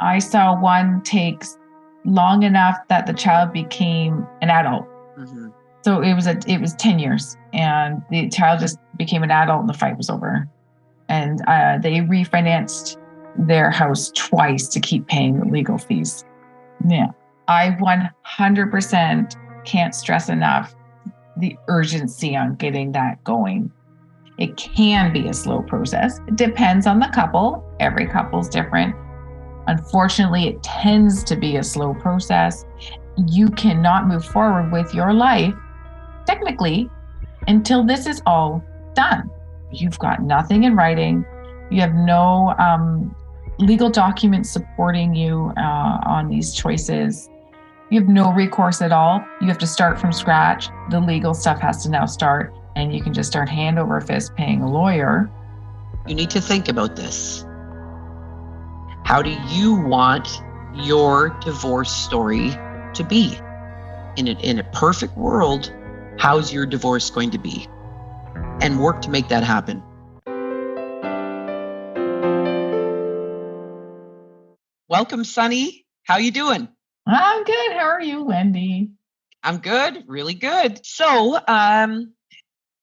I saw one take long enough that the child became an adult. Mm-hmm. So it was 10 years, and the child just became an adult and the fight was over. And they refinanced their house twice to keep paying the legal fees. Yeah. I 100% can't stress enough the urgency on getting that going. It can be a slow process. It depends on the couple. Every couple's different. Unfortunately, it tends to be a slow process. You cannot move forward with your life, technically, until this is all done. You've got nothing in writing. You have no legal documents supporting you on these choices. You have no recourse at all. You have to start from scratch. The legal stuff has to now start, and you can just start hand over fist paying a lawyer. You need to think about this. How do you want your divorce story to be? In a perfect world, how's your divorce going to be? And work to make that happen. Welcome, Sunny. How you doing? I'm good. How are you, Wendy? I'm good. Really good. So,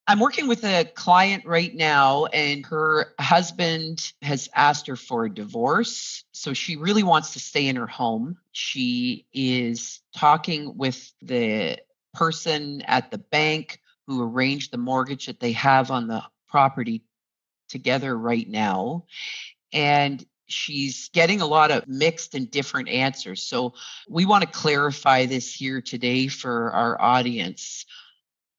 I'm working with a client right now, and her husband has asked her for a divorce. So she really wants to stay in her home. She is talking with the person at the bank who arranged the mortgage that they have on the property together right now. And she's getting a lot of mixed and different answers. So we want to clarify this here today for our audience.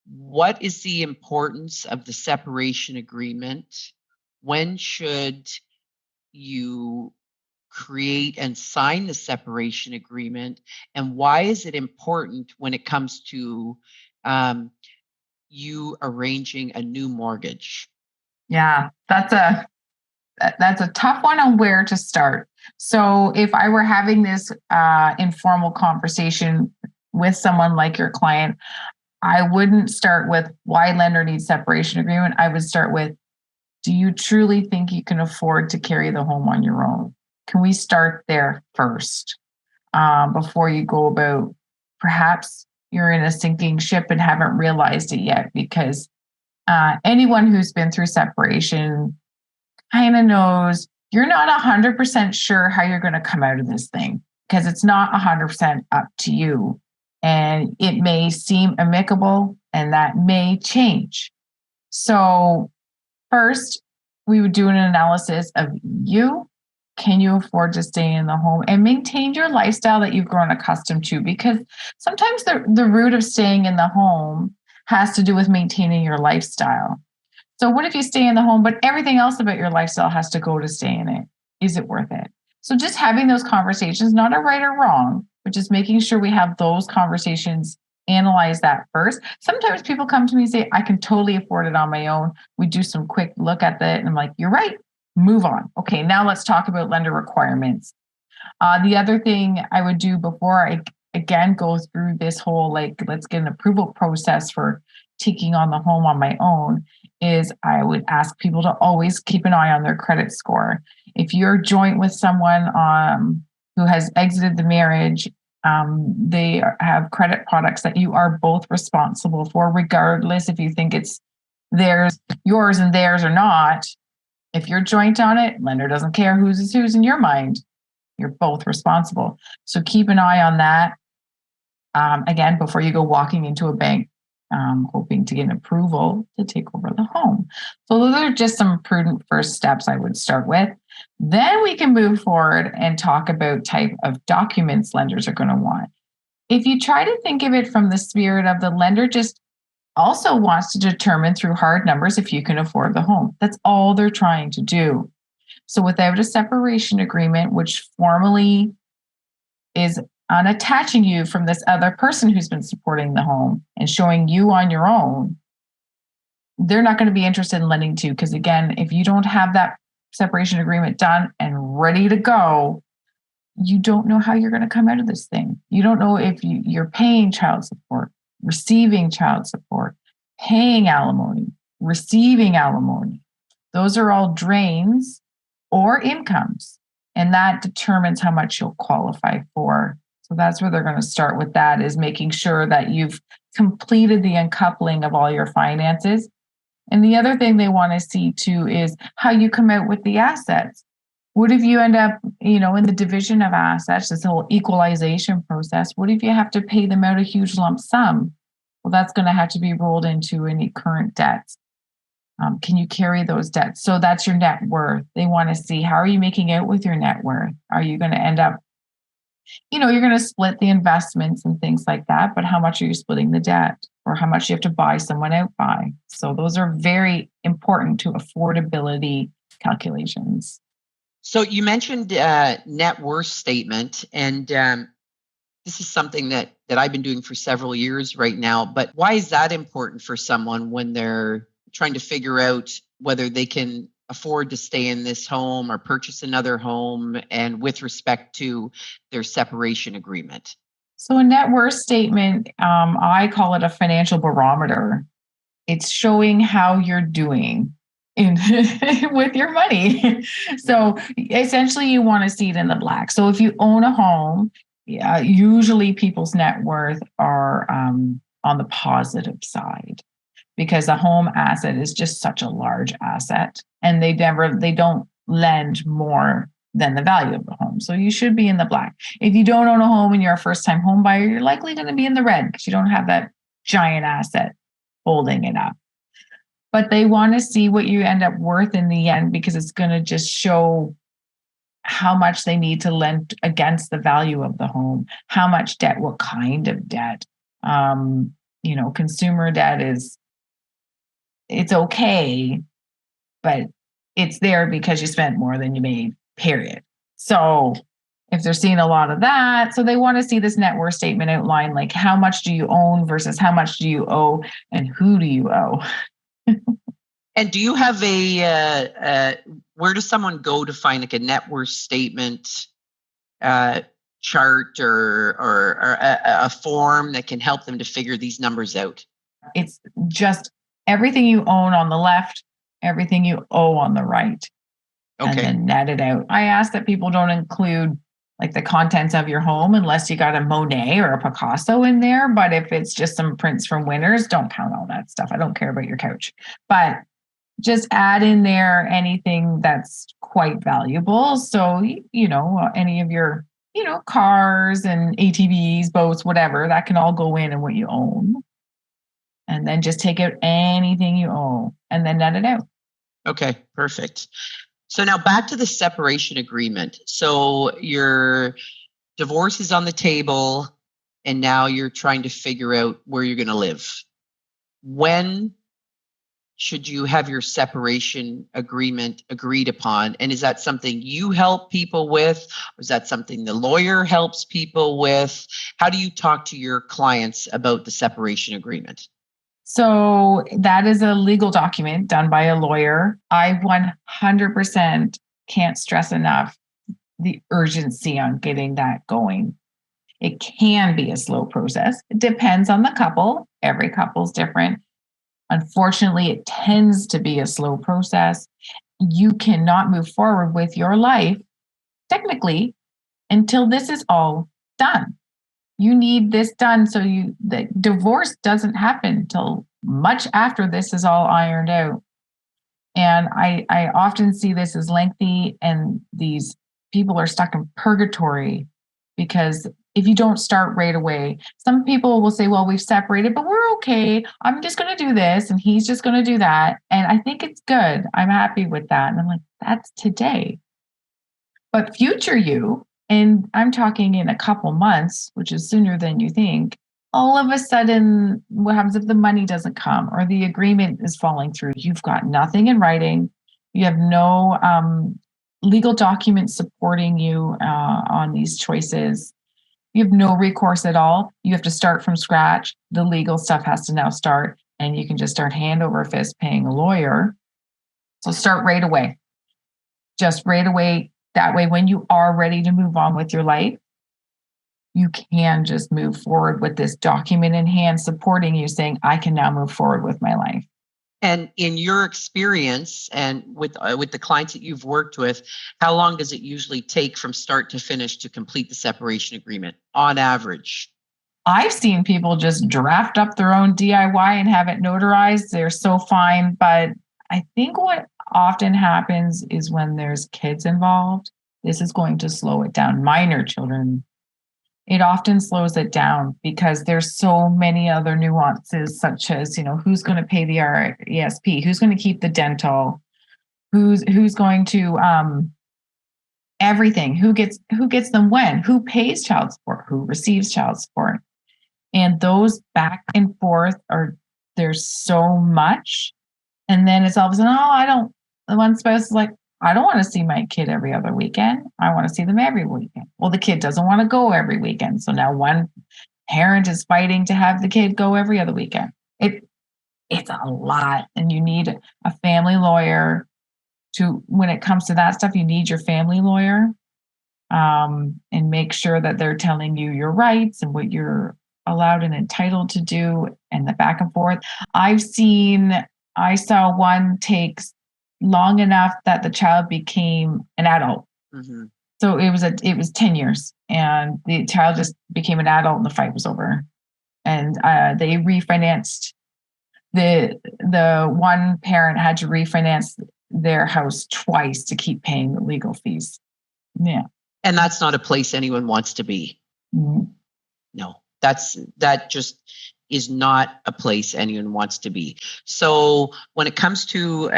What is the importance of the separation agreement? When should you create and sign the separation agreement? And why is it important when it comes to you arranging a new mortgage? Yeah, that's a tough one on where to start. So if I were having this informal conversation with someone like your client, I wouldn't start with why lender needs separation agreement. I would start with, do you truly think you can afford to carry the home on your own? Can we start there first before you go about, perhaps you're in a sinking ship and haven't realized it yet? Because anyone who's been through separation kind of knows you're not 100% sure how you're going to come out of this thing, because it's not 100% up to you. And it may seem amicable, and that may change. So first, we would do an analysis of you. Can you afford to stay in the home and maintain your lifestyle that you've grown accustomed to? Because sometimes the root of staying in the home has to do with maintaining your lifestyle. So what if you stay in the home, but everything else about your lifestyle has to go to stay in it? Is it worth it? So just having those conversations, not a right or wrong, but just making sure we have those conversations, analyze that first. Sometimes people come to me and say, I can totally afford it on my own. We do some quick look at that, and I'm like, you're right, move on. Okay, now let's talk about lender requirements. The other thing I would do before I, again, go through this whole, let's get an approval process for taking on the home on my own, is I would ask people to always keep an eye on their credit score. If you're joint with someone who has exited the marriage, they have credit products that you are both responsible for, regardless if you think it's yours and theirs or not. If you're joint on it, lender doesn't care whose is whose in your mind. You're both responsible. So keep an eye on that. Again, before you go walking into a bank, hoping to get an approval to take over the home. So those are just some prudent first steps I would start with. Then we can move forward and talk about type of documents lenders are going to want. If you try to think of it from the spirit of the lender just also wants to determine through hard numbers if you can afford the home. That's all they're trying to do. So without a separation agreement, which formally is unattaching you from this other person who's been supporting the home and showing you on your own, they're not going to be interested in lending to. Because again, if you don't have that separation agreement done and ready to go, you don't know how you're going to come out of this thing. You don't know if you're paying child support, receiving child support, paying alimony, receiving alimony. Those are all drains or incomes. And that determines how much you'll qualify for. So that's where they're going to start with that, is making sure that you've completed the uncoupling of all your finances. And the other thing they want to see too is how you come out with the assets. What if you end up, in the division of assets, this whole equalization process? What if you have to pay them out a huge lump sum? Well, that's going to have to be rolled into any current debts. Can you carry those debts? So that's your net worth. They want to see, how are you making out with your net worth? Are you going to end up, you're going to split the investments and things like that, but how much are you splitting the debt, or how much you have to buy someone out by? So those are very important to affordability calculations. So you mentioned net worth statement, and this is something that I've been doing for several years right now. But why is that important for someone when they're trying to figure out whether they can afford to stay in this home or purchase another home, and with respect to their separation agreement? So a net worth statement, I call it a financial barometer. It's showing how you're doing in with your money. So essentially, you want to see it in the black. So if you own a home, usually people's net worth are on the positive side, because a home asset is just such a large asset, and they don't lend more than the value of the home. So you should be in the black. If you don't own a home and you're a first-time home buyer, you're likely going to be in the red, because you don't have that giant asset holding it up. But they want to see what you end up worth in the end, because it's going to just show how much they need to lend against the value of the home, how much debt, what kind of debt. Consumer debt it's okay, but it's there because you spent more than you made, period. So if they're seeing a lot of that, so they want to see this net worth statement outline, like how much do you own versus how much do you owe, and who do you owe? And do you have where does someone go to find like a net worth statement chart or a form that can help them to figure these numbers out? It's just everything you own on the left, everything you owe on the right, and Okay. then net it out. I ask that people don't include like the contents of your home unless you got a Monet or a Picasso in there. But if it's just some prints from Winners, don't count all that stuff. I don't care about your couch. But just add in there anything that's quite valuable. So, any of your, cars and ATVs, boats, whatever, that can all go in what you own. And then just take out anything you owe and then net it out. Okay, perfect. So now back to the separation agreement. So your divorce is on the table, and now you're trying to figure out where you're going to live. When should you have your separation agreement agreed upon? And is that something you help people with? Or is that something the lawyer helps people with? How do you talk to your clients about the separation agreement? So that is a legal document done by a lawyer. I 100% can't stress enough the urgency on getting that going. It can be a slow process. It depends on the couple. Every couple's different. Unfortunately, it tends to be a slow process. You cannot move forward with your life, technically, until this is all done. You need this done so the divorce doesn't happen until much after this is all ironed out. And I often see this as lengthy, and these people are stuck in purgatory, because if you don't start right away, some people will say, well, we've separated, but we're okay. I'm just going to do this and he's just going to do that. And I think it's good. I'm happy with that. And I'm like, that's today. But future you, and I'm talking in a couple months, which is sooner than you think, all of a sudden, what happens if the money doesn't come or the agreement is falling through? You've got nothing in writing. You have no legal documents supporting you on these choices. You have no recourse at all. You have to start from scratch. The legal stuff has to now start, and you can just start hand over fist paying a lawyer. So start right away. Just right away. That way, when you are ready to move on with your life, you can just move forward with this document in hand supporting you, saying, I can now move forward with my life. And in your experience and with the clients that you've worked with, how long does it usually take from start to finish to complete the separation agreement on average? I've seen people just draft up their own DIY and have it notarized. They're so fine. But I think what often happens is when there's kids involved, this is going to slow it down. Minor children, it often slows it down because there's so many other nuances, such as, who's going to pay the RESP, who's going to keep the dental, who's going to everything, who gets them when, who pays child support, who receives child support. And those back and forth there's so much. And then it's all of a sudden, the one spouse is like, I don't want to see my kid every other weekend. I want to see them every weekend. Well, the kid doesn't want to go every weekend. So now one parent is fighting to have the kid go every other weekend. It's a lot. And you need a family lawyer when it comes to that stuff, you need your family lawyer and make sure that they're telling you your rights and what you're allowed and entitled to do and the back and forth. I saw one takes long enough that the child became an adult. Mm-hmm. So it was 10 years and the child just became an adult and the fight was over. And they refinanced. The one parent had to refinance their house twice to keep paying the legal fees. Yeah. And that's not a place anyone wants to be. Mm-hmm. No, that just is not a place anyone wants to be. So when it comes to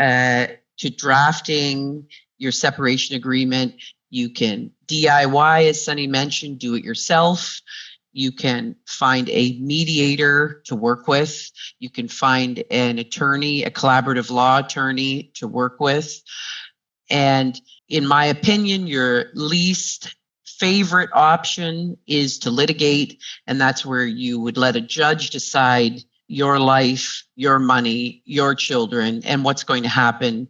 drafting your separation agreement, you can DIY, as Sunny mentioned, do it yourself. You can find a mediator to work with. You can find an attorney, a collaborative law attorney to work with. And in my opinion, your least favorite option is to litigate. And that's where you would let a judge decide your life, your money, your children, and what's going to happen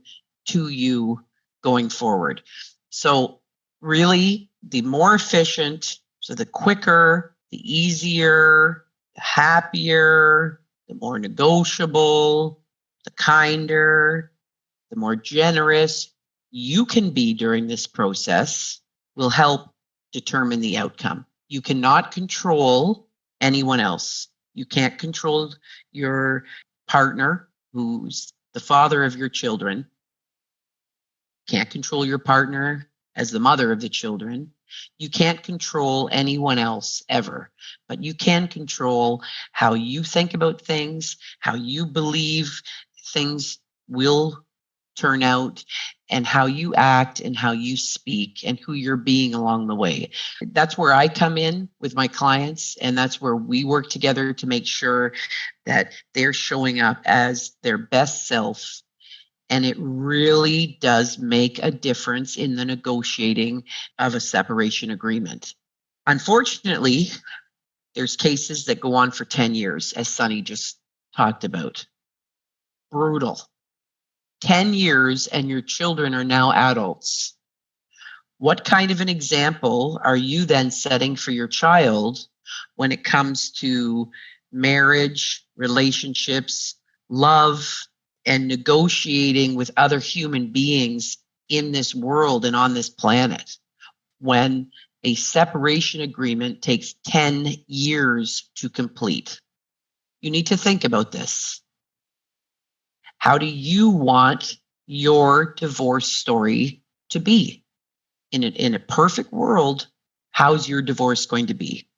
to you going forward. So really, the more efficient, so the quicker, the easier, the happier, the more negotiable, the kinder, the more generous you can be during this process will help determine the outcome. You cannot control anyone else. You can't control your partner, who's the father of your children. Can't control your partner as the mother of the children. You can't control anyone else ever, but you can control how you think about things, how you believe things will turn out, and how you act and how you speak and who you're being along the way. That's where I come in with my clients, and that's where we work together to make sure that they're showing up as their best self. And it really does make a difference in the negotiating of a separation agreement. Unfortunately, there's cases that go on for 10 years, as Sunny just talked about. Brutal. 10 years and your children are now adults. What kind of an example are you then setting for your child when it comes to marriage, relationships, love, and negotiating with other human beings in this world and on this planet, when a separation agreement takes 10 years to complete? You need to think about this. How do you want your divorce story to be? In a perfect world, how's your divorce going to be?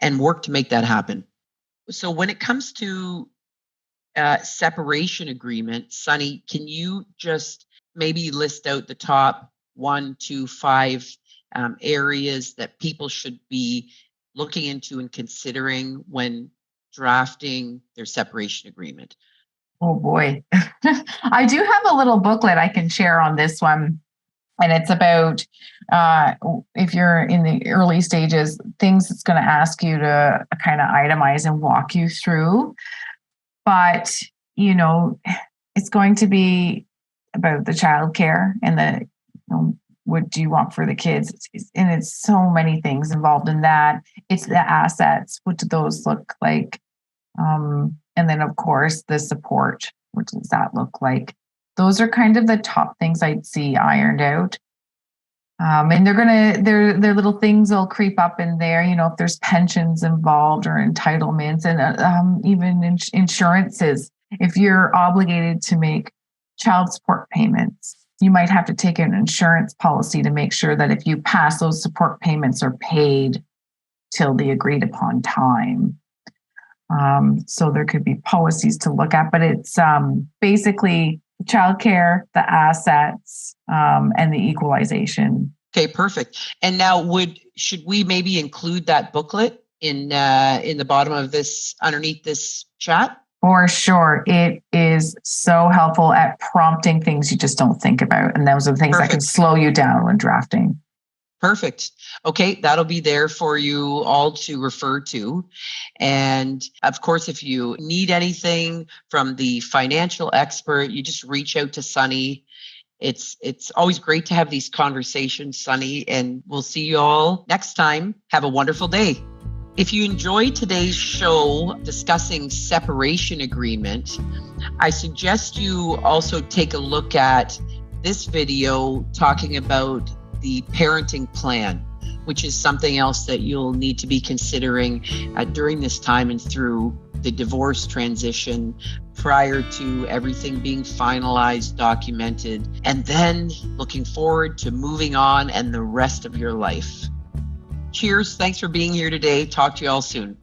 And work to make that happen. So when it comes to separation agreement, Sunny, can you just maybe list out the top 1 to 5 areas that people should be looking into and considering when drafting their separation agreement? Oh boy. I do have a little booklet I can share on this one. And it's about if you're in the early stages, things it's going to ask you to kind of itemize and walk you through. But, it's going to be about the childcare and what do you want for the kids? And it's so many things involved in that. It's the assets. What do those look like? And then, of course, the support. What does that look like? Those are kind of the top things I'd see ironed out. And their little things will creep up in there, if there's pensions involved or entitlements and even insurances. If you're obligated to make child support payments, you might have to take an insurance policy to make sure that if you pass, those support payments are paid till the agreed upon time. So there could be policies to look at, but it's basically childcare, the assets, and the equalization. Okay, perfect. And now should we maybe include that booklet in the bottom of this, underneath this chat? For sure. It is so helpful at prompting things you just don't think about. And those are the things that can slow you down when drafting. Perfect. Okay, that'll be there for you all to refer to. And of course, if you need anything from the financial expert, you just reach out to Sunny. It's always great to have these conversations, Sunny, and we'll see you all next time. Have a wonderful day. If you enjoyed today's show discussing separation agreement, I suggest you also take a look at this video talking about the parenting plan, which is something else that you'll need to be considering during this time and through the divorce transition, prior to everything being finalized, documented, and then looking forward to moving on and the rest of your life. Cheers. Thanks for being here today. Talk to you all soon.